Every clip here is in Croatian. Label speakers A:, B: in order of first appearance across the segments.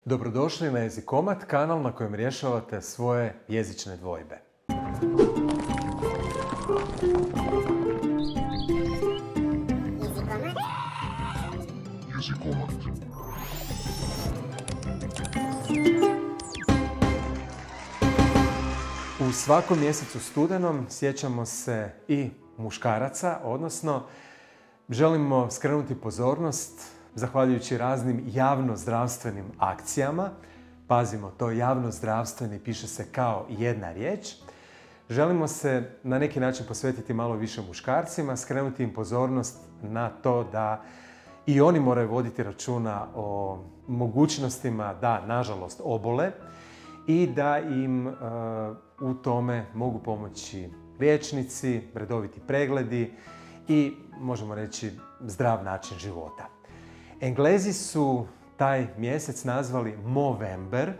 A: Dobrodošli na Jezikomat, kanal na kojem rješavate svoje jezične dvojbe. U svakom mjesecu studenom sjećamo se i muškaraca, odnosno želimo skrenuti pozornost zahvaljujući raznim javnozdravstvenim akcijama. Pazimo, to javnozdravstveni piše se kao jedna riječ. Želimo se na neki način posvetiti malo više muškarcima, skrenuti im pozornost na to da i oni moraju voditi računa o mogućnostima da, nažalost, obole i da im u tome mogu pomoći liječnici, redoviti pregledi i, možemo reći, zdrav način života. Englezi su taj mjesec nazvali Movember.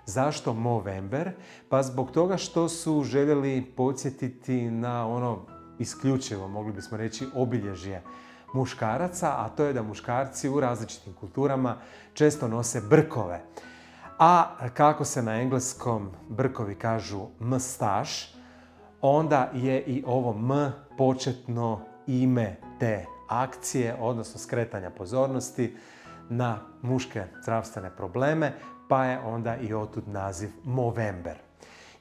A: Zašto Movember? Pa zbog toga što su željeli podsjetiti na ono isključivo, mogli bismo reći, obilježje muškaraca, a to je da muškarci u različitim kulturama često nose brkove. A kako se na engleskom brkovi kažu mustache, onda je i ovo M početno ime te akcije, odnosno skretanja pozornosti na muške zdravstvene probleme, pa je onda i otud naziv Movember.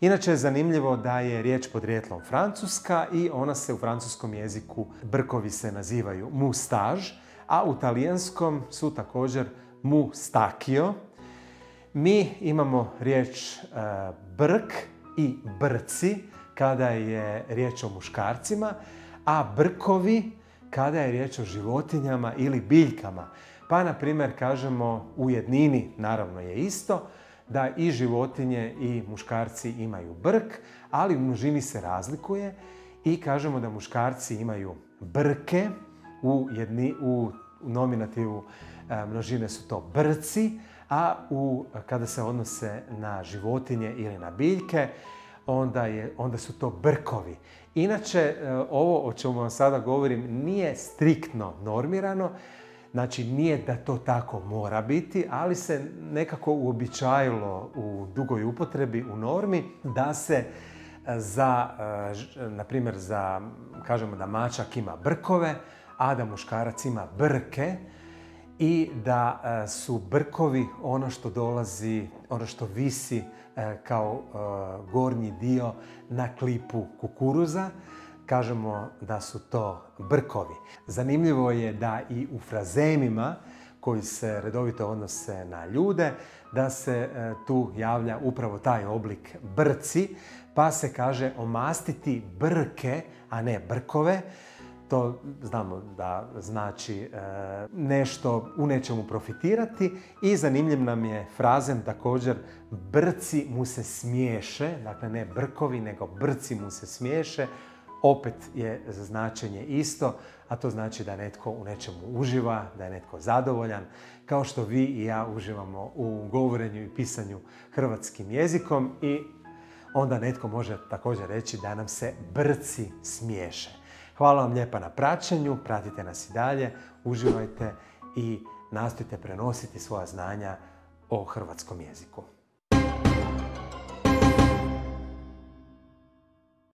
A: Inače je zanimljivo da je riječ podrijetlom francuska i ona se u francuskom jeziku, brkovi se nazivaju moustache, a u talijanskom su također mustacchio. Mi imamo riječ brk i brci kada je riječ o muškarcima, a brkovi kada je riječ o životinjama ili biljkama. Pa, na primjer, kažemo u jednini, naravno je isto, da i životinje i muškarci imaju brk, ali u množini se razlikuje i kažemo da muškarci imaju brke, u nominativu množine su to brci, a kada se odnose na životinje ili na biljke, onda su to brkovi. Inače, ovo o čemu vam sada govorim nije striktno normirano, znači nije da to tako mora biti, ali se nekako uobičajilo u dugoj upotrebi, u normi, da se na primjer, kažemo da mačak ima brkove, a da muškarac ima brke, i da su brkovi ono što dolazi, ono što visi kao gornji dio na klipu kukuruza. Kažemo da su to brkovi. Zanimljivo je da i u frazemima koji se redovito odnose na ljude, da se tu javlja upravo taj oblik brci, pa se kaže omastiti brke, a ne brkove. To znamo da znači nešto u nečemu profitirati i zanimljiv nam je frazem također brci mu se smiješe, dakle ne brkovi nego brci mu se smiješe, opet je značenje isto, a to znači da netko u nečemu uživa, da je netko zadovoljan, kao što vi i ja uživamo u govorenju i pisanju hrvatskim jezikom i onda netko može također reći da nam se brci smiješe. Hvala vam lijepa na praćenju, pratite nas i dalje, uživajte i nastojte prenositi svoja znanja o hrvatskom jeziku.